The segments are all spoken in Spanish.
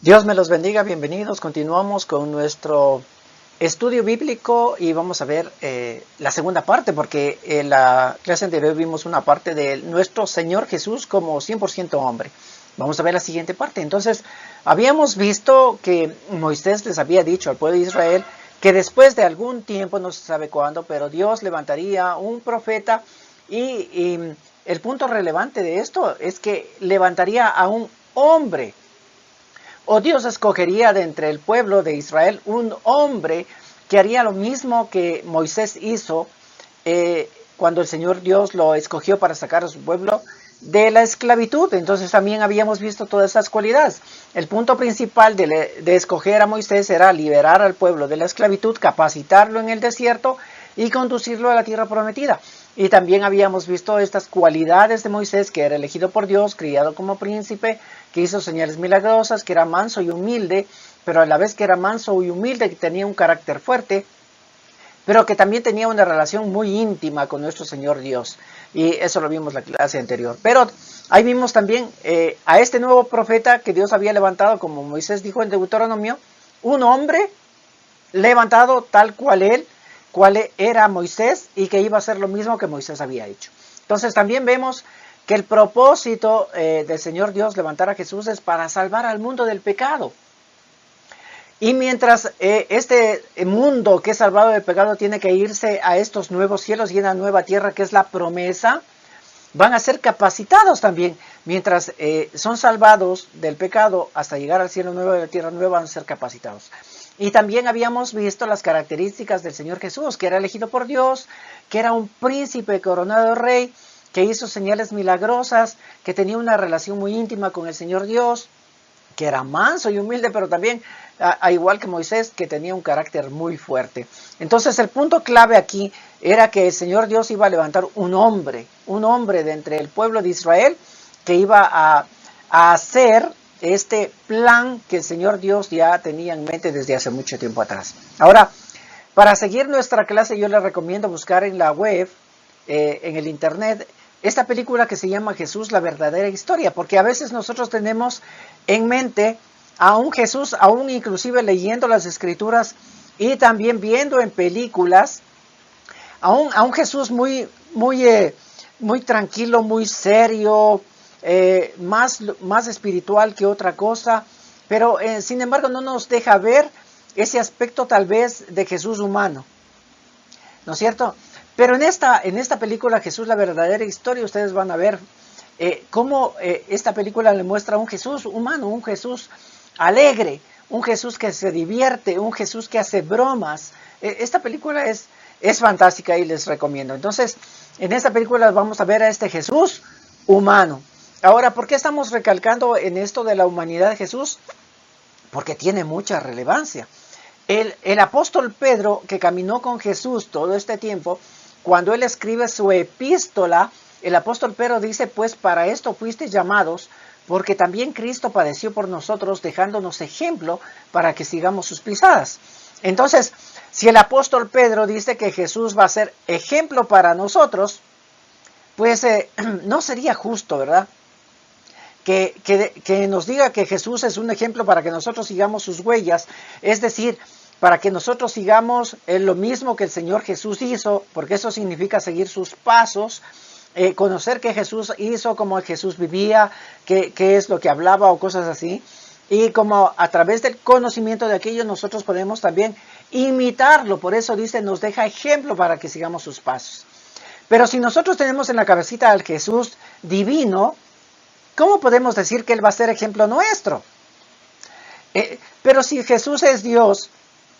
Dios me los bendiga, bienvenidos. Continuamos con nuestro estudio bíblico y vamos a ver la segunda parte, porque en la clase anterior vimos una parte de nuestro Señor Jesús como 100% hombre. Vamos a ver la siguiente parte. Entonces, habíamos visto que Moisés les había dicho al pueblo de Israel que después de algún tiempo, no se sabe cuándo, pero Dios levantaría un profeta y el punto relevante de esto es que levantaría a un hombre. O Dios escogería de entre el pueblo de Israel un hombre que haría lo mismo que Moisés hizo cuando el Señor Dios lo escogió para sacar a su pueblo de la esclavitud. Entonces también habíamos visto todas esas cualidades. El punto principal de escoger a Moisés era liberar al pueblo de la esclavitud, capacitarlo en el desierto y conducirlo a la tierra prometida. Y también habíamos visto estas cualidades de Moisés, que era elegido por Dios, criado como príncipe, que hizo señales milagrosas, que era manso y humilde, pero a la vez que era manso y humilde, que tenía un carácter fuerte, pero que también tenía una relación muy íntima con nuestro Señor Dios. Y eso lo vimos en la clase anterior. Pero ahí vimos también a este nuevo profeta que Dios había levantado, como Moisés dijo en Deuteronomio, un hombre levantado tal cual era Moisés, y que iba a hacer lo mismo que Moisés había hecho. Entonces también vemos que el propósito del Señor Dios levantar a Jesús es para salvar al mundo del pecado. Y mientras este mundo que es salvado del pecado tiene que irse a estos nuevos cielos y una nueva tierra, que es la promesa, van a ser capacitados también. Mientras son salvados del pecado hasta llegar al cielo nuevo y a la tierra nueva, van a ser capacitados. Y también habíamos visto las características del Señor Jesús, que era elegido por Dios, que era un príncipe coronado rey, que hizo señales milagrosas, que tenía una relación muy íntima con el Señor Dios, que era manso y humilde, pero también, a igual que Moisés, que tenía un carácter muy fuerte. Entonces el punto clave aquí era que el Señor Dios iba a levantar un hombre de entre el pueblo de Israel, que iba a hacer este plan que el Señor Dios ya tenía en mente desde hace mucho tiempo atrás. Ahora, para seguir nuestra clase, yo les recomiendo buscar en la web, en el internet, esta película que se llama Jesús, la verdadera historia, porque a veces nosotros tenemos en mente a un Jesús, aún inclusive leyendo las escrituras y también viendo en películas, a un Jesús muy tranquilo, muy serio, más espiritual que otra cosa, pero sin embargo no nos deja ver ese aspecto tal vez de Jesús humano, ¿no es cierto? Pero en esta película, Jesús, la verdadera historia, ustedes van a ver cómo esta película le muestra a un Jesús humano, un Jesús alegre, un Jesús que se divierte, un Jesús que hace bromas. Esta película es fantástica y les recomiendo. Entonces, en esta película vamos a ver a este Jesús humano. Ahora, ¿por qué estamos recalcando en esto de la humanidad de Jesús? Porque tiene mucha relevancia. El apóstol Pedro, que caminó con Jesús todo este tiempo, cuando él escribe su epístola, el apóstol Pedro dice, pues para esto fuisteis llamados, porque también Cristo padeció por nosotros, dejándonos ejemplo para que sigamos sus pisadas. Entonces, si el apóstol Pedro dice que Jesús va a ser ejemplo para nosotros, pues no sería justo, ¿verdad? Que nos diga que Jesús es un ejemplo para que nosotros sigamos sus huellas, es decir, para que nosotros sigamos lo mismo que el Señor Jesús hizo, porque eso significa seguir sus pasos, conocer qué Jesús hizo, cómo Jesús vivía, qué es lo que hablaba o cosas así, y como a través del conocimiento de aquello nosotros podemos también imitarlo. Por eso dice, nos deja ejemplo para que sigamos sus pasos. Pero si nosotros tenemos en la cabecita al Jesús divino, ¿cómo podemos decir que Él va a ser ejemplo nuestro? Pero si Jesús es Dios,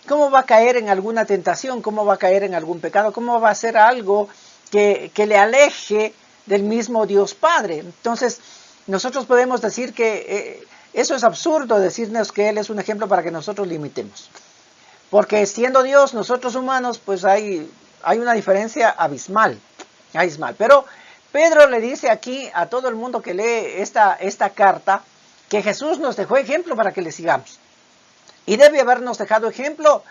¿cómo va a caer en alguna tentación? ¿Cómo va a caer en algún pecado? ¿Cómo va a hacer algo que le aleje del mismo Dios Padre? Entonces, nosotros podemos decir que eso es absurdo, decirnos que Él es un ejemplo para que nosotros le imitemos. Porque siendo Dios, nosotros humanos, pues hay una diferencia abismal. Pero Pedro le dice aquí a todo el mundo que lee esta carta que Jesús nos dejó ejemplo para que le sigamos. Y debe habernos dejado ejemplo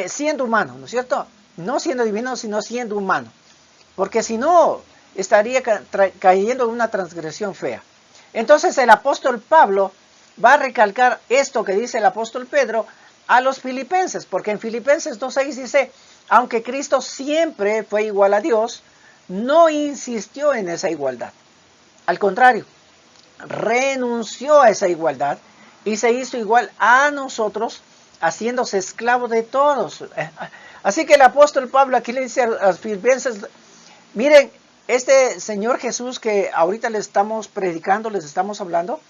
siendo humano, ¿no es cierto? No siendo divino, sino siendo humano. Porque si no, estaría cayendo en una transgresión fea. Entonces el apóstol Pablo va a recalcar esto que dice el apóstol Pedro a los filipenses, porque en Filipenses 2:6 dice, aunque Cristo siempre fue igual a Dios, no insistió en esa igualdad. Al contrario, renunció a esa igualdad y se hizo igual a nosotros, haciéndose esclavo de todos. Así que el apóstol Pablo aquí le dice a los filipenses, miren, este Señor Jesús que ahorita les estamos predicando, les estamos hablando,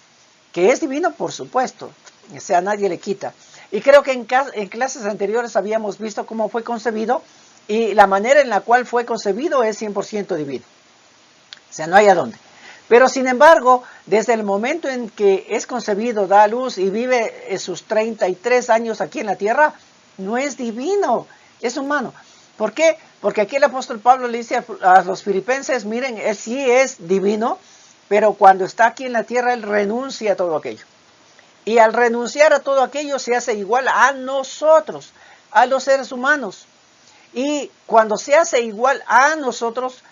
que es divino, por supuesto, o sea, nadie le quita. Y creo que en clases anteriores habíamos visto cómo fue concebido, y la manera en la cual fue concebido es 100% divino. O sea, no hay a dónde. Pero sin embargo, desde el momento en que es concebido, da a luz y vive sus 33 años aquí en la tierra, no es divino, es humano. ¿Por qué? Porque aquí el apóstol Pablo le dice a los filipenses, miren, él sí es divino, pero cuando está aquí en la tierra, él renuncia a todo aquello. Y al renunciar a todo aquello, se hace igual a nosotros, a los seres humanos. Y cuando se hace igual a nosotros,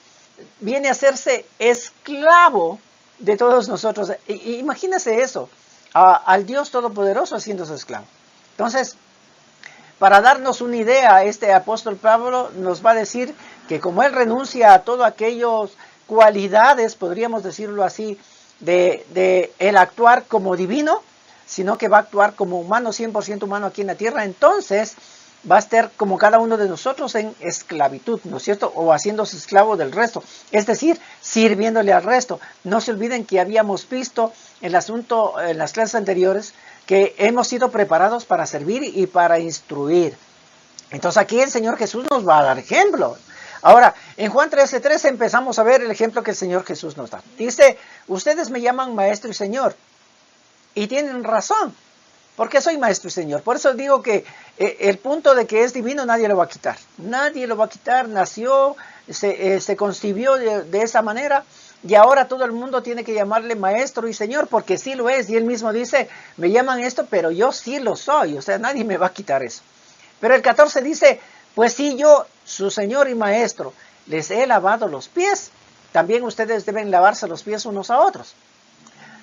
viene a hacerse esclavo de todos nosotros. Imagínese eso, al Dios Todopoderoso haciéndose esclavo. Entonces, para darnos una idea, este apóstol Pablo nos va a decir que como él renuncia a todas aquellas cualidades, podríamos decirlo así, de el actuar como divino, sino que va a actuar como humano, 100% humano aquí en la tierra, entonces va a estar como cada uno de nosotros en esclavitud, ¿no es cierto? O haciéndose esclavo del resto, es decir, sirviéndole al resto. No se olviden que habíamos visto el asunto en las clases anteriores, que hemos sido preparados para servir y para instruir. Entonces aquí el Señor Jesús nos va a dar ejemplo. Ahora, en Juan 13:13 empezamos a ver el ejemplo que el Señor Jesús nos da. Dice, ustedes me llaman maestro y Señor. Y tienen razón, porque soy maestro y Señor. Por eso digo que el punto de que es divino nadie lo va a quitar. Nadie lo va a quitar, nació, se concibió de esa manera. Y ahora todo el mundo tiene que llamarle maestro y Señor, porque sí lo es. Y él mismo dice, me llaman esto, pero yo sí lo soy. O sea, nadie me va a quitar eso. Pero el 14 dice, pues si yo, su Señor y Maestro, les he lavado los pies, también ustedes deben lavarse los pies unos a otros.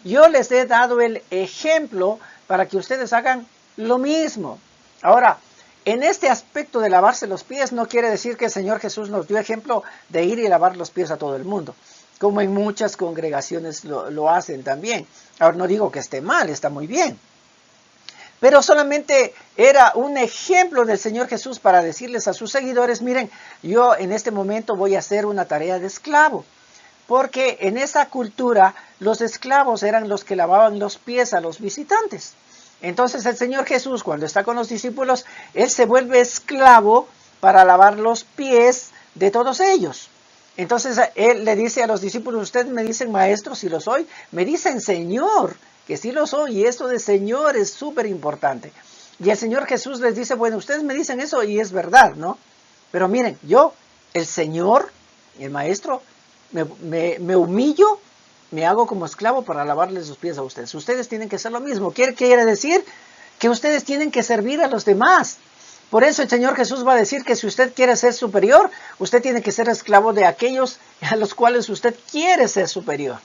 Yo les he dado el ejemplo para que ustedes hagan lo mismo. Ahora, en este aspecto de lavarse los pies no quiere decir que el Señor Jesús nos dio ejemplo de ir y lavar los pies a todo el mundo, como en muchas congregaciones lo hacen también. Ahora no digo que esté mal, está muy bien. Pero solamente era un ejemplo del Señor Jesús para decirles a sus seguidores, miren, yo en este momento voy a hacer una tarea de esclavo. Porque en esa cultura los esclavos eran los que lavaban los pies a los visitantes. Entonces el Señor Jesús, cuando está con los discípulos, Él se vuelve esclavo para lavar los pies de todos ellos. Entonces Él le dice a los discípulos, ustedes me dicen maestro, si lo soy, me dicen Señor, que sí lo soy, y esto de Señor es súper importante. Y el Señor Jesús les dice, bueno, ustedes me dicen eso y es verdad, ¿no? Pero miren, yo, el Señor, el Maestro, me humillo, me hago como esclavo para lavarles los pies a ustedes. Ustedes tienen que hacer lo mismo. ¿Qué quiere decir? Que ustedes tienen que servir a los demás. Por eso el Señor Jesús va a decir que si usted quiere ser superior, usted tiene que ser esclavo de aquellos a los cuales usted quiere ser superior.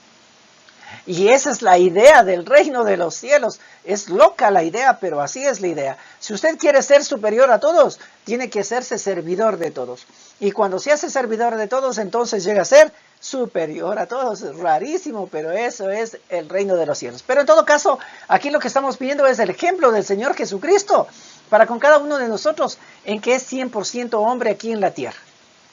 Y esa es la idea del reino de los cielos. Es loca la idea, pero así es la idea. Si usted quiere ser superior a todos, tiene que hacerse servidor de todos. Y cuando se hace servidor de todos, entonces llega a ser superior a todos. Es rarísimo, pero eso es el reino de los cielos. Pero en todo caso, aquí lo que estamos viendo es el ejemplo del Señor Jesucristo para con cada uno de nosotros, en que es 100% hombre aquí en la tierra.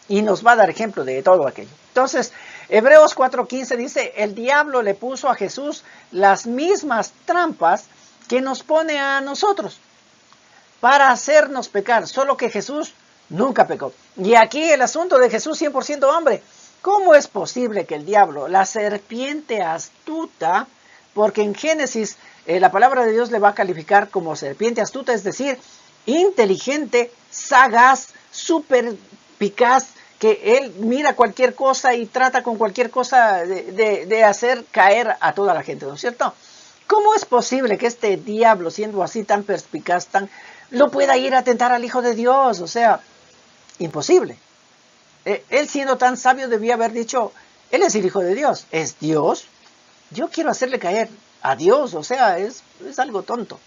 Y nos va a dar ejemplo de todo aquello. Entonces, Hebreos 4:15 dice, el diablo le puso a Jesús las mismas trampas que nos pone a nosotros para hacernos pecar, solo que Jesús nunca pecó. Y aquí el asunto de Jesús 100% hombre. ¿Cómo es posible que el diablo, la serpiente astuta, porque en Génesis la palabra de Dios le va a calificar como serpiente astuta, es decir, inteligente, sagaz, súper eficaz, que él mira cualquier cosa y trata con cualquier cosa de hacer caer a toda la gente, ¿no es cierto? ¿Cómo es posible que este diablo, siendo así tan perspicaz, lo pueda ir a tentar al Hijo de Dios? O sea, imposible. Él siendo tan sabio debía haber dicho, él es el Hijo de Dios, es Dios, yo quiero hacerle caer. a Dios, o sea, es algo tonto.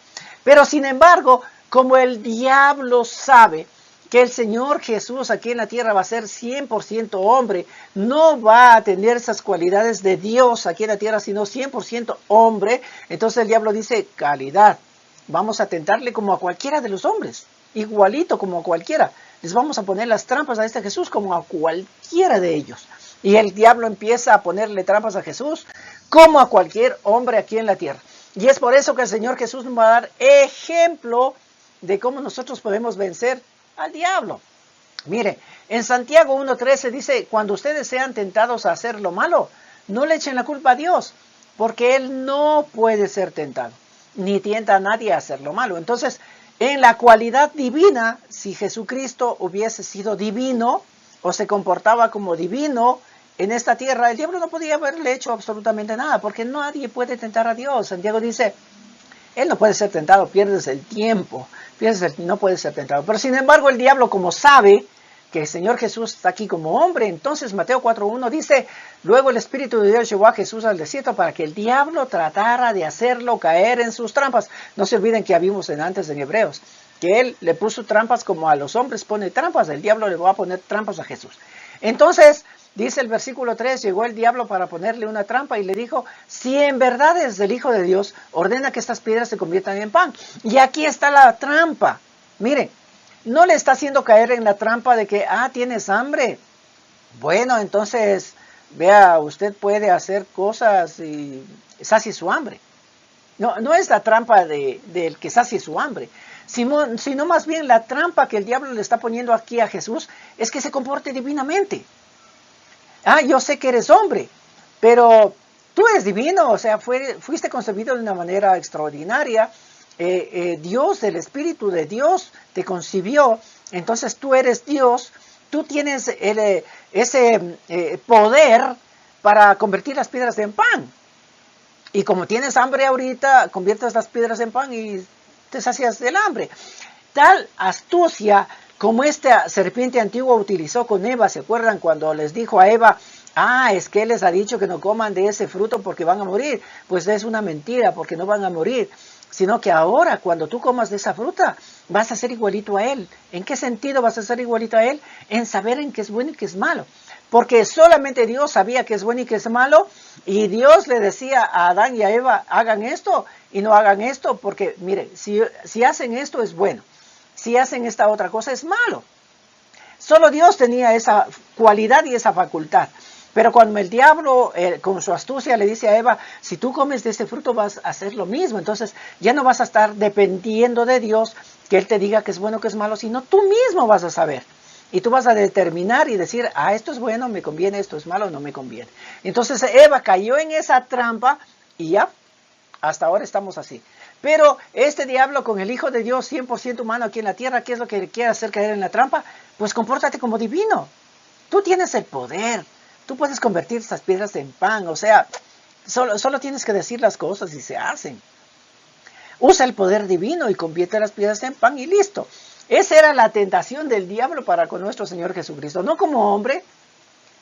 Pero sin embargo, como el diablo sabe que el Señor Jesús aquí en la tierra va a ser 100% hombre, no va a tener esas cualidades de Dios aquí en la tierra, sino 100% hombre, entonces el diablo dice, calidad, vamos a tentarle como a cualquiera de los hombres, igualito como a cualquiera. Les vamos a poner las trampas a este Jesús como a cualquiera de ellos. Y el diablo empieza a ponerle trampas a Jesús como a cualquier hombre aquí en la tierra. Y es por eso que el Señor Jesús nos va a dar ejemplo de cómo nosotros podemos vencer al diablo. Mire, en Santiago 1:13 dice, cuando ustedes sean tentados a hacer lo malo, no le echen la culpa a Dios, porque Él no puede ser tentado, ni tienta a nadie a hacer lo malo. Entonces, en la cualidad divina, si Jesucristo hubiese sido divino, o se comportaba como divino en esta tierra, el diablo no podía haberle hecho absolutamente nada, porque nadie puede tentar a Dios. Santiago dice, Él no puede ser tentado, pierdes el tiempo, no puede ser tentado. Pero sin embargo el diablo, como sabe que el Señor Jesús está aquí como hombre, entonces Mateo 4:1 dice, luego el Espíritu de Dios llevó a Jesús al desierto para que el diablo tratara de hacerlo caer en sus trampas. No se olviden que vimos antes en Hebreos, que Él le puso trampas como a los hombres pone trampas, el diablo le va a poner trampas a Jesús. Entonces, dice el versículo 3, llegó el diablo para ponerle una trampa y le dijo, si en verdad es el Hijo de Dios, ordena que estas piedras se conviertan en pan. Y aquí está la trampa. Mire, no le está haciendo caer en la trampa de que, tienes hambre. Bueno, entonces, vea, usted puede hacer cosas y sacie su hambre. No es la trampa del que sacie su hambre, sino más bien la trampa que el diablo le está poniendo aquí a Jesús es que se comporte divinamente. Yo sé que eres hombre, pero tú eres divino, o sea, fuiste concebido de una manera extraordinaria. Dios, el Espíritu de Dios te concibió, entonces tú eres Dios, tú tienes ese poder para convertir las piedras en pan. Y como tienes hambre ahorita, conviertes las piedras en pan y te sacias del hambre. Tal astucia como esta serpiente antigua utilizó con Eva, ¿se acuerdan cuando les dijo a Eva, es que Él les ha dicho que no coman de ese fruto porque van a morir? Pues es una mentira, porque no van a morir, sino que ahora cuando tú comas de esa fruta vas a ser igualito a Él. ¿En qué sentido vas a ser igualito a Él? En saber en qué es bueno y qué es malo. Porque solamente Dios sabía que es bueno y que es malo, y Dios le decía a Adán y a Eva, hagan esto y no hagan esto, porque mire, si hacen esto es bueno, si hacen esta otra cosa es malo. Solo Dios tenía esa cualidad y esa facultad. Pero cuando el diablo con su astucia le dice a Eva, si tú comes de este fruto vas a hacer lo mismo, entonces ya no vas a estar dependiendo de Dios que Él te diga que es bueno o que es malo, sino tú mismo vas a saber. Y tú vas a determinar y decir, esto es bueno, me conviene, esto es malo, no me conviene. Entonces Eva cayó en esa trampa y ya, hasta ahora estamos así. Pero este diablo con el Hijo de Dios 100% humano aquí en la tierra, ¿qué es lo que quiere hacer caer en la trampa? Pues compórtate como divino. Tú tienes el poder. Tú puedes convertir estas piedras en pan. O sea, solo tienes que decir las cosas y se hacen. Usa el poder divino y convierte las piedras en pan y listo. Esa era la tentación del diablo para con nuestro Señor Jesucristo. No como hombre,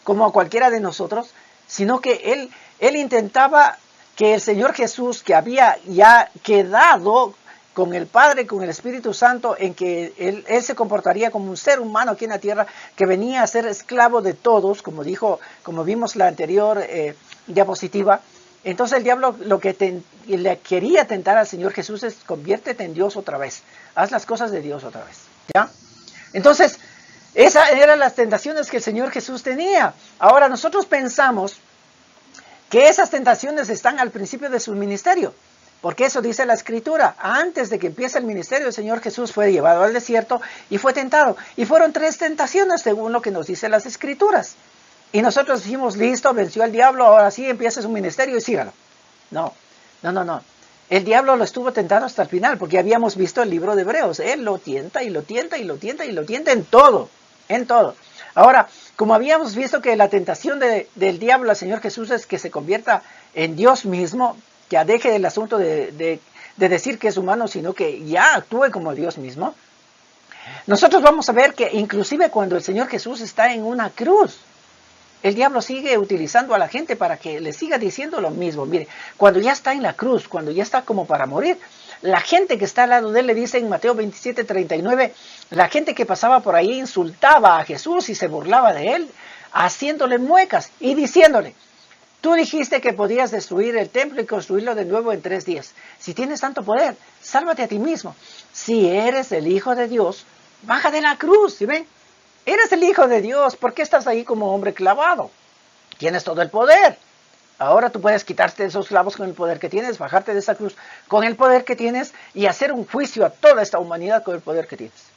como a cualquiera de nosotros, sino que Él intentaba que el Señor Jesús, que había ya quedado con el Padre, con el Espíritu Santo, en que Él se comportaría como un ser humano aquí en la tierra, que venía a ser esclavo de todos, como vimos la anterior diapositiva. Entonces el diablo lo que le quería tentar al Señor Jesús es, conviértete en Dios otra vez, haz las cosas de Dios otra vez, ¿ya? Entonces, esas eran las tentaciones que el Señor Jesús tenía. Ahora nosotros pensamos que esas tentaciones están al principio de su ministerio, porque eso dice la Escritura. Antes de que empiece el ministerio, el Señor Jesús fue llevado al desierto y fue tentado. Y fueron 3 tentaciones según lo que nos dice las Escrituras. Y nosotros dijimos, listo, venció al diablo, ahora sí empieza su ministerio y sígalo. No. El diablo lo estuvo tentando hasta el final, porque habíamos visto el libro de Hebreos. Él lo tienta y lo tienta y lo tienta y lo tienta en todo. Ahora, como habíamos visto que la tentación del diablo al Señor Jesús es que se convierta en Dios mismo, que deje el asunto de decir que es humano, sino que ya actúe como Dios mismo. Nosotros vamos a ver que inclusive cuando el Señor Jesús está en una cruz, el diablo sigue utilizando a la gente para que le siga diciendo lo mismo. Mire, cuando ya está en la cruz, cuando ya está como para morir, la gente que está al lado de él le dice en Mateo 27:39, la gente que pasaba por ahí insultaba a Jesús y se burlaba de él, haciéndole muecas y diciéndole: tú dijiste que podías destruir el templo y construirlo de nuevo en 3 días. Si tienes tanto poder, sálvate a ti mismo. Si eres el Hijo de Dios, baja de la cruz. ¿Sí ven? Eres el Hijo de Dios. ¿Por qué estás ahí como hombre clavado? Tienes todo el poder. Ahora tú puedes quitarte esos clavos con el poder que tienes, bajarte de esa cruz con el poder que tienes y hacer un juicio a toda esta humanidad con el poder que tienes.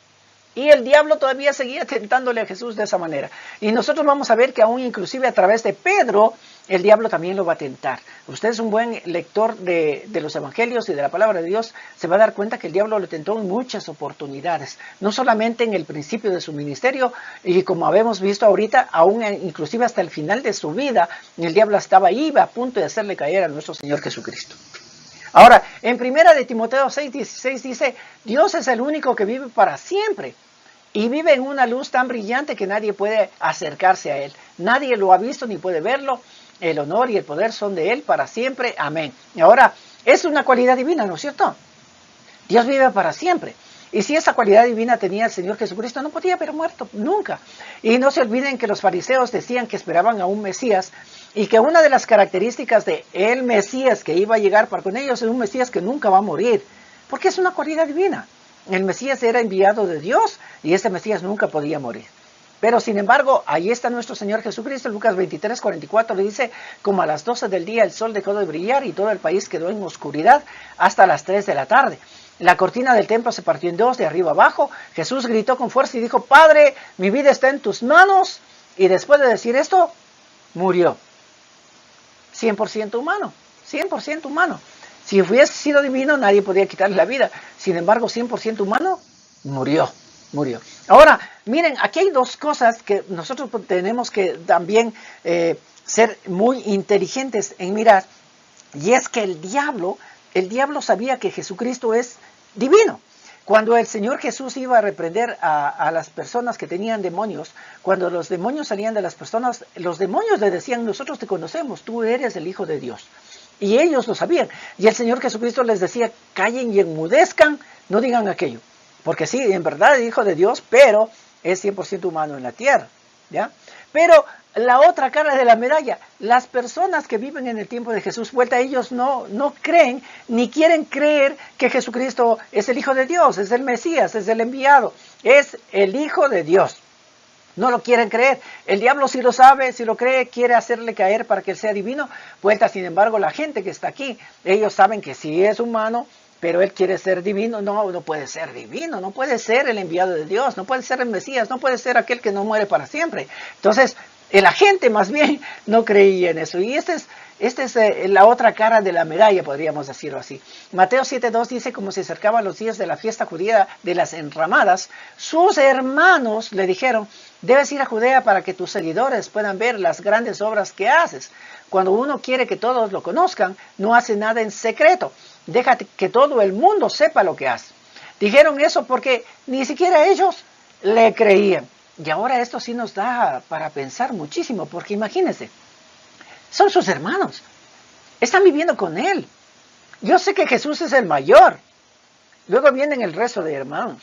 Y el diablo todavía seguía tentándole a Jesús de esa manera. Y nosotros vamos a ver que aún inclusive a través de Pedro, el diablo también lo va a tentar. Usted es un buen lector de los evangelios y de la palabra de Dios, se va a dar cuenta que el diablo lo tentó en muchas oportunidades. No solamente en el principio de su ministerio, y como habemos visto ahorita, aún inclusive hasta el final de su vida, el diablo estaba ahí, iba a punto de hacerle caer a nuestro Señor Jesucristo. Ahora, en 1 de Timoteo 6:16 dice, Dios es el único que vive para siempre y vive en una luz tan brillante que nadie puede acercarse a él. Nadie lo ha visto ni puede verlo. El honor y el poder son de él para siempre. Amén. Y ahora, es una cualidad divina, ¿no es cierto? Dios vive para siempre. Y si esa cualidad divina tenía el Señor Jesucristo, no podía haber muerto nunca. Y no se olviden que los fariseos decían que esperaban a un Mesías y que una de las características de el Mesías que iba a llegar para con ellos es un Mesías que nunca va a morir, porque es una cualidad divina. El Mesías era enviado de Dios y ese Mesías nunca podía morir. Pero sin embargo, ahí está nuestro Señor Jesucristo. Lucas 23:44 le dice, como a las 12 del día el sol dejó de brillar y todo el país quedó en oscuridad hasta las 3 de la tarde. La cortina del templo se partió en dos, de arriba abajo. Jesús gritó con fuerza y dijo, Padre, mi vida está en tus manos. Y después de decir esto, murió. 100% humano, 100% humano. Si hubiese sido divino, nadie podía quitarle la vida. Sin embargo, 100% humano, murió. Ahora, miren, aquí hay dos cosas que nosotros tenemos que también ser muy inteligentes en mirar. Y es que el diablo sabía que Jesucristo es divino. Cuando el Señor Jesús iba a reprender a las personas que tenían demonios, cuando los demonios salían de las personas, los demonios le decían, nosotros te conocemos, tú eres el Hijo de Dios. Y ellos lo sabían. Y el Señor Jesucristo les decía, callen y enmudezcan, no digan aquello. Porque sí, en verdad es Hijo de Dios, pero es 100% humano en la tierra. ¿Ya? Pero la otra cara de la medalla, las personas que viven en el tiempo de Jesús vuelta, ellos no creen ni quieren creer que Jesucristo es el Hijo de Dios, es el Mesías, es el enviado, es el Hijo de Dios. No lo quieren creer. El diablo sí lo sabe, sí lo cree, quiere hacerle caer para que él sea divino. Vuelta, sin embargo, la gente que está aquí, ellos saben que sí es humano, pero él quiere ser divino. No puede ser divino, no puede ser el enviado de Dios, no puede ser el Mesías, no puede ser aquel que no muere para siempre. Entonces, la gente más bien no creía en eso. Y esta es la otra cara de la medalla, podríamos decirlo así. Mateo 7:2 dice, como se acercaban los días de la fiesta judía de las enramadas, sus hermanos le dijeron, debes ir a Judea para que tus seguidores puedan ver las grandes obras que haces. Cuando uno quiere que todos lo conozcan, no hace nada en secreto. Deja que todo el mundo sepa lo que hace. Dijeron eso porque ni siquiera ellos le creían. Y ahora esto sí nos da para pensar muchísimo, porque imagínense, son sus hermanos, están viviendo con él. Yo sé que Jesús es el mayor, luego vienen el resto de hermanos.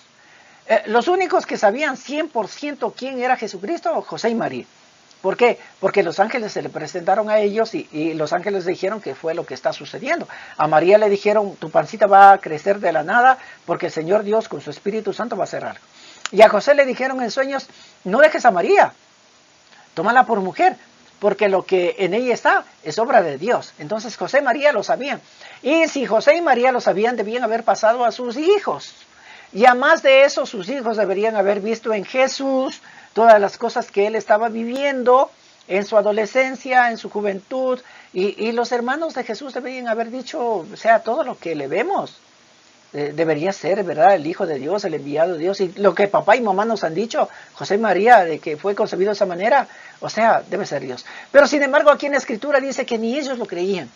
Los únicos que sabían 100% quién era Jesucristo, José y María. ¿Por qué? Porque los ángeles se le presentaron a ellos y los ángeles dijeron que fue lo que está sucediendo. A María le dijeron, tu pancita va a crecer de la nada porque el Señor Dios con su Espíritu Santo va a hacer algo. Y a José le dijeron en sueños, no dejes a María, tómala por mujer, porque lo que en ella está es obra de Dios. Entonces José y María lo sabían. Y si José y María lo sabían, debían haber pasado a sus hijos. Y a más de eso, sus hijos deberían haber visto en Jesús todas las cosas que él estaba viviendo en su adolescencia, en su juventud. Y los hermanos de Jesús deberían haber dicho, o sea, todo lo que le vemos. Debería ser, ¿verdad?, el Hijo de Dios, el enviado de Dios. Y lo que papá y mamá nos han dicho, José y María, de que fue concebido de esa manera, o sea, debe ser Dios. Pero sin embargo, aquí en la Escritura dice que ni ellos lo creían.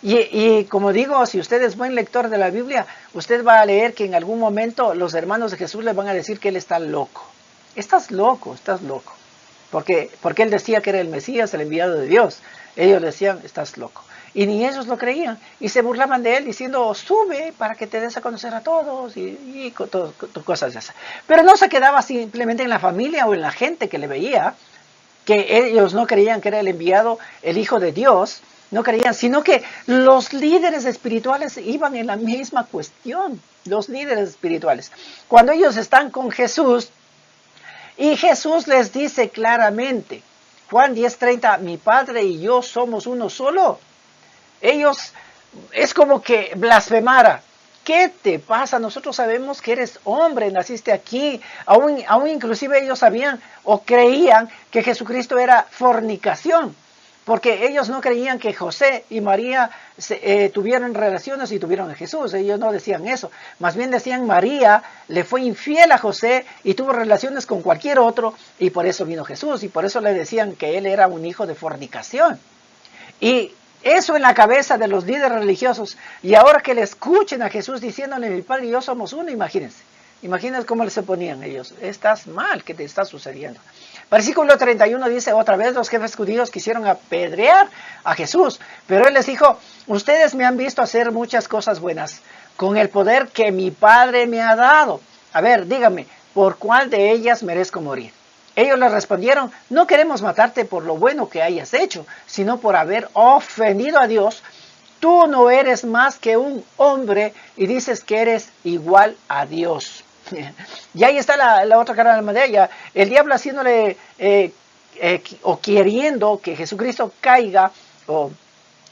Y como digo, si usted es buen lector de la Biblia, usted va a leer que en algún momento los hermanos de Jesús le van a decir que él está loco. Estás loco. porque él decía que era el Mesías, el enviado de Dios. Ellos le decían, estás loco. Y ni ellos lo creían. Y se burlaban de él diciendo, sube para que te des a conocer a todos y cosas de esas. Pero no se quedaba simplemente en la familia o en la gente que le veía, que ellos no creían que era el enviado, el Hijo de Dios, no creían, sino que los líderes espirituales iban en la misma cuestión, los líderes espirituales. Cuando ellos están con Jesús, y Jesús les dice claramente, Juan 10:30, mi Padre y yo somos uno solo. Ellos, es como que blasfemara. ¿Qué te pasa? Nosotros sabemos que eres hombre, naciste aquí. Aún inclusive ellos sabían o creían que Jesucristo era fornicación, porque ellos no creían que José y María tuvieron relaciones y tuvieron a Jesús. Ellos no decían eso. Más bien decían, María le fue infiel a José y tuvo relaciones con cualquier otro, y por eso vino Jesús. Y por eso le decían que él era un hijo de fornicación. Y eso en la cabeza de los líderes religiosos. Y ahora que le escuchen a Jesús diciéndole, mi Padre y yo somos uno, imagínense. Imagínense cómo se ponían ellos. Estás mal, ¿qué te está sucediendo? Versículo 31 dice, otra vez los jefes judíos quisieron apedrear a Jesús. Pero él les dijo, ustedes me han visto hacer muchas cosas buenas con el poder que mi Padre me ha dado. A ver, díganme, ¿por cuál de ellas merezco morir? Ellos le respondieron, no queremos matarte por lo bueno que hayas hecho, sino por haber ofendido a Dios. Tú no eres más que un hombre y dices que eres igual a Dios. Y ahí está la otra cara de la medalla. El diablo haciéndole o queriendo que Jesucristo caiga o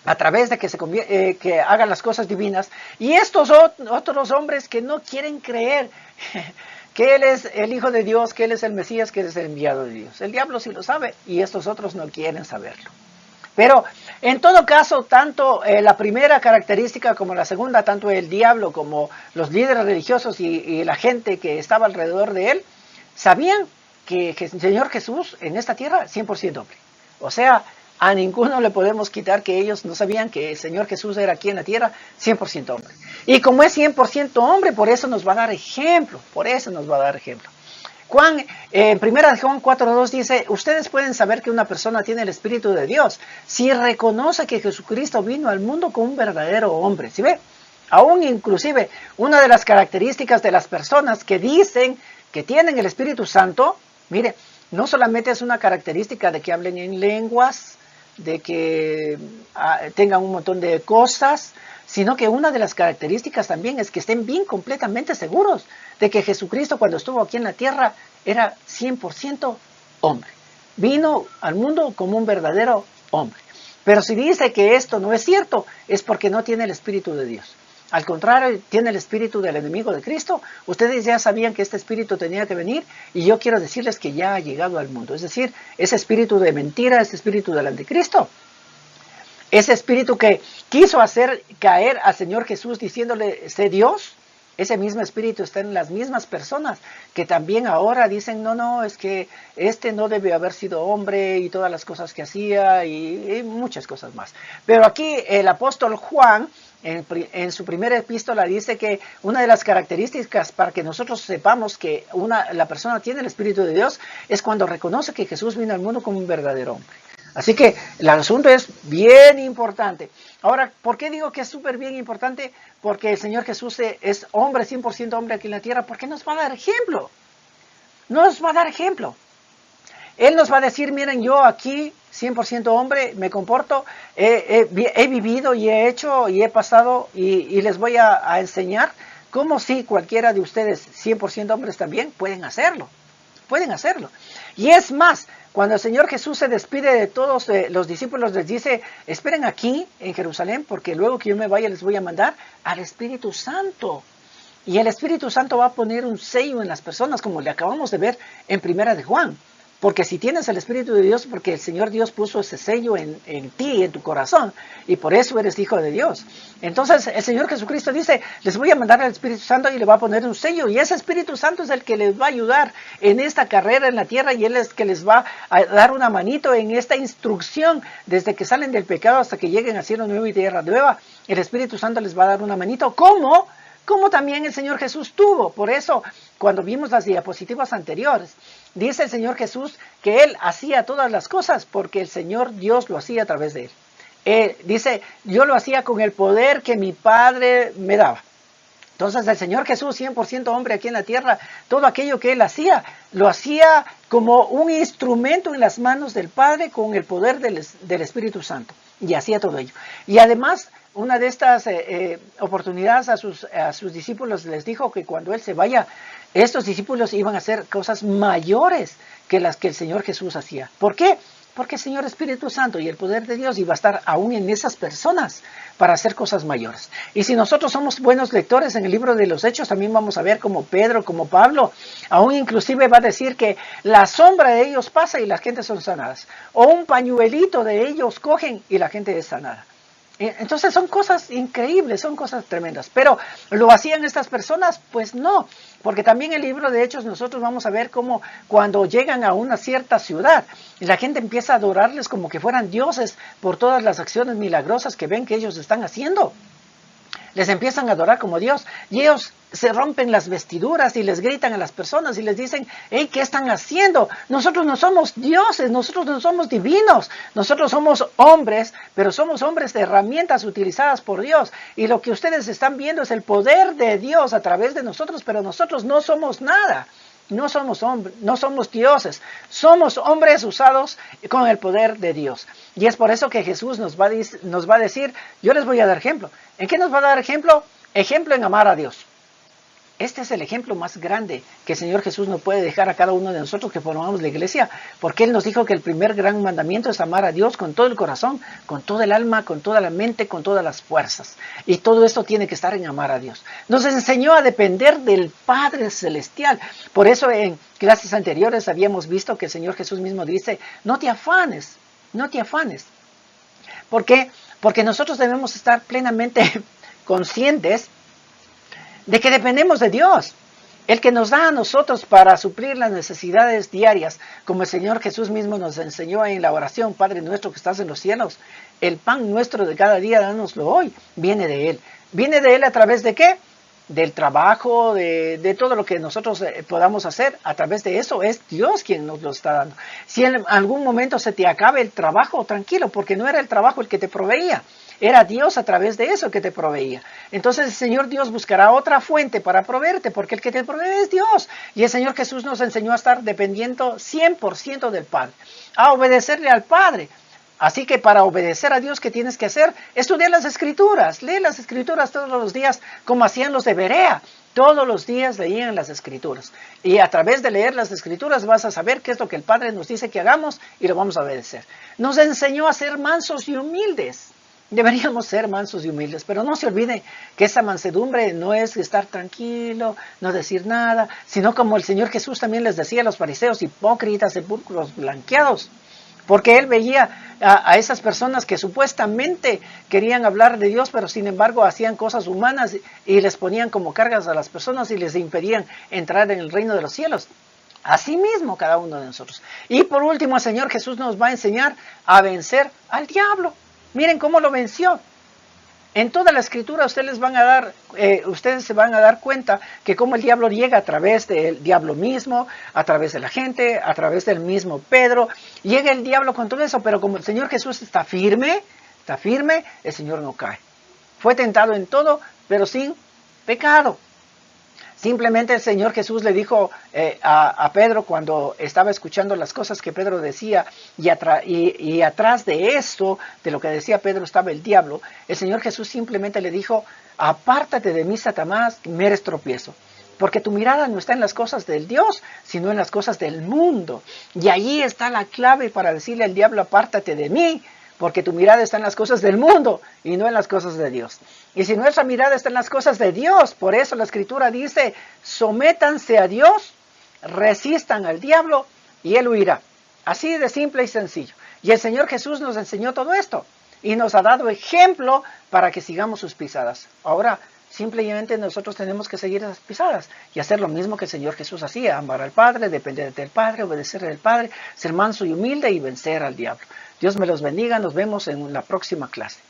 a través de que haga las cosas divinas. Y estos otros hombres que no quieren creer que Él es el Hijo de Dios, que Él es el Mesías, que Él es el enviado de Dios. El diablo sí lo sabe y estos otros no quieren saberlo. Pero en todo caso, tanto la primera característica como la segunda, tanto el diablo como los líderes religiosos y la gente que estaba alrededor de Él, sabían que el Señor Jesús en esta tierra 100% hombre. O sea, a ninguno le podemos quitar que ellos no sabían que el Señor Jesús era aquí en la tierra 100% hombre. Y como es 100% hombre, por eso nos va a dar ejemplo, en 1 Juan 4:2 dice, ustedes pueden saber que una persona tiene el Espíritu de Dios si reconoce que Jesucristo vino al mundo como un verdadero hombre. ¿Sí ve? Aún inclusive una de las características de las personas que dicen que tienen el Espíritu Santo, mire, no solamente es una característica de que hablen en lenguas, de que tengan un montón de cosas, sino que una de las características también es que estén bien completamente seguros de que Jesucristo cuando estuvo aquí en la tierra era 100% hombre. Vino al mundo como un verdadero hombre. Pero si dice que esto no es cierto, es porque no tiene el Espíritu de Dios. Al contrario, tiene el espíritu del enemigo de Cristo. Ustedes ya sabían que este espíritu tenía que venir y yo quiero decirles que ya ha llegado al mundo. Es decir, ese espíritu de mentira, ese espíritu del anticristo. Ese espíritu que quiso hacer caer al Señor Jesús diciéndole, sé Dios. Ese mismo espíritu está en las mismas personas que también ahora dicen, no, es que este no debe haber sido hombre y todas las cosas que hacía y muchas cosas más. Pero aquí el apóstol Juan, en su primera epístola, dice que una de las características para que nosotros sepamos que la persona tiene el Espíritu de Dios es cuando reconoce que Jesús vino al mundo como un verdadero hombre. Así que el asunto es bien importante. Ahora, ¿por qué digo que es súper bien importante? Porque el Señor Jesús es hombre, 100% hombre aquí en la tierra, porque nos va a dar ejemplo. Nos va a dar ejemplo. Él nos va a decir, miren, yo aquí, 100% hombre, me comporto, he vivido y he hecho y he pasado y les voy a enseñar cómo si cualquiera de ustedes, 100% hombres también, pueden hacerlo. Pueden hacerlo. Y es más, cuando el Señor Jesús se despide de todos los discípulos, les dice, esperen aquí en Jerusalén, porque luego que yo me vaya les voy a mandar al Espíritu Santo. Y el Espíritu Santo va a poner un sello en las personas, como le acabamos de ver en 1 Juan. Porque si tienes el Espíritu de Dios, porque el Señor Dios puso ese sello en ti, en tu corazón, y por eso eres hijo de Dios. Entonces el Señor Jesucristo dice, les voy a mandar al Espíritu Santo y le va a poner un sello, y ese Espíritu Santo es el que les va a ayudar en esta carrera en la tierra, y Él es el que les va a dar una manito en esta instrucción, desde que salen del pecado hasta que lleguen a cielo nuevo y tierra nueva. El Espíritu Santo les va a dar una manito, ¿cómo? como también el Señor Jesús tuvo. Por eso, cuando vimos las diapositivas anteriores, dice el Señor Jesús que Él hacía todas las cosas porque el Señor Dios lo hacía a través de Él. Dice, yo lo hacía con el poder que mi Padre me daba. Entonces el Señor Jesús, 100% hombre aquí en la tierra, todo aquello que Él hacía, lo hacía como un instrumento en las manos del Padre con el poder del Espíritu Santo. Y hacía todo ello. Y además, una de estas oportunidades a sus discípulos les dijo que cuando Él se vaya, estos discípulos iban a hacer cosas mayores que las que el Señor Jesús hacía. ¿Por qué? Porque el Señor Espíritu Santo y el poder de Dios iba a estar aún en esas personas para hacer cosas mayores. Y si nosotros somos buenos lectores en el libro de los Hechos, también vamos a ver como Pedro, como Pablo, aún inclusive va a decir que la sombra de ellos pasa y las gentes son sanadas. O un pañuelito de ellos cogen y la gente es sanada. Entonces son cosas increíbles, son cosas tremendas. Pero ¿lo hacían estas personas? Pues no, porque también en el libro de Hechos nosotros vamos a ver cómo cuando llegan a una cierta ciudad, la gente empieza a adorarles como que fueran dioses por todas las acciones milagrosas que ven que ellos están haciendo. Les empiezan a adorar como Dios y ellos se rompen las vestiduras y les gritan a las personas y les dicen, hey, ¿qué están haciendo? Nosotros no somos dioses, nosotros no somos divinos, nosotros somos hombres, pero somos hombres de herramientas utilizadas por Dios. Y lo que ustedes están viendo es el poder de Dios a través de nosotros, pero nosotros no somos nada. No somos hombres, no somos dioses, somos hombres usados con el poder de Dios. Y es por eso que Jesús nos va a decir, yo les voy a dar ejemplo. ¿En qué nos va a dar ejemplo? Ejemplo en amar a Dios. Este es el ejemplo más grande que el Señor Jesús nos puede dejar a cada uno de nosotros que formamos la iglesia, porque Él nos dijo que el primer gran mandamiento es amar a Dios con todo el corazón, con todo el alma, con toda la mente, con todas las fuerzas. Y todo esto tiene que estar en amar a Dios. Nos enseñó a depender del Padre Celestial. Por eso en clases anteriores habíamos visto que el Señor Jesús mismo dice, no te afanes, no te afanes. ¿Por qué? Porque nosotros debemos estar plenamente conscientes de que dependemos de Dios, el que nos da a nosotros para suplir las necesidades diarias, como el Señor Jesús mismo nos enseñó en la oración, Padre nuestro que estás en los cielos, el pan nuestro de cada día, dánoslo hoy, viene de Él. ¿Viene de Él a través de qué? Del trabajo, de todo lo que nosotros podamos hacer. A través de eso es Dios quien nos lo está dando. Si en algún momento se te acabe el trabajo, tranquilo, porque no era el trabajo el que te proveía. Era Dios a través de eso que te proveía. Entonces el Señor Dios buscará otra fuente para proveerte, porque el que te provee es Dios. Y el Señor Jesús nos enseñó a estar dependiendo 100% del Padre, a obedecerle al Padre. Así que para obedecer a Dios, ¿qué tienes que hacer? Estudiar las Escrituras, lee las Escrituras todos los días, como hacían los de Berea. Todos los días leían las Escrituras. Y a través de leer las Escrituras vas a saber qué es lo que el Padre nos dice que hagamos y lo vamos a obedecer. Nos enseñó a ser mansos y humildes. Deberíamos ser mansos y humildes, pero no se olvide que esa mansedumbre no es estar tranquilo, no decir nada, sino como el Señor Jesús también les decía a los fariseos, hipócritas, sepulcros blanqueados, porque Él veía a esas personas que supuestamente querían hablar de Dios, pero sin embargo hacían cosas humanas y les ponían como cargas a las personas y les impedían entrar en el reino de los cielos. Así mismo cada uno de nosotros. Y por último, el Señor Jesús nos va a enseñar a vencer al diablo. Miren cómo lo venció. En toda la Escritura ustedes se van a dar cuenta que cómo el diablo llega a través del diablo mismo, a través de la gente, a través del mismo Pedro. Llega el diablo con todo eso, pero como el Señor Jesús está firme, el Señor no cae. Fue tentado en todo, pero sin pecado. Simplemente el Señor Jesús le dijo a Pedro cuando estaba escuchando las cosas que Pedro decía y atrás de esto, de lo que decía Pedro, estaba el diablo. El Señor Jesús simplemente le dijo, apártate de mí, Satanás, me eres tropiezo. Porque tu mirada no está en las cosas del Dios, sino en las cosas del mundo. Y ahí está la clave para decirle al diablo, apártate de mí. Porque tu mirada está en las cosas del mundo y no en las cosas de Dios. Y si nuestra mirada está en las cosas de Dios, por eso la Escritura dice, sométanse a Dios, resistan al diablo y Él huirá. Así de simple y sencillo. Y el Señor Jesús nos enseñó todo esto y nos ha dado ejemplo para que sigamos sus pisadas. Ahora, simplemente nosotros tenemos que seguir esas pisadas y hacer lo mismo que el Señor Jesús hacía, amar al Padre, depender del Padre, obedecerle al Padre, ser manso y humilde y vencer al diablo. Dios me los bendiga, nos vemos en la próxima clase.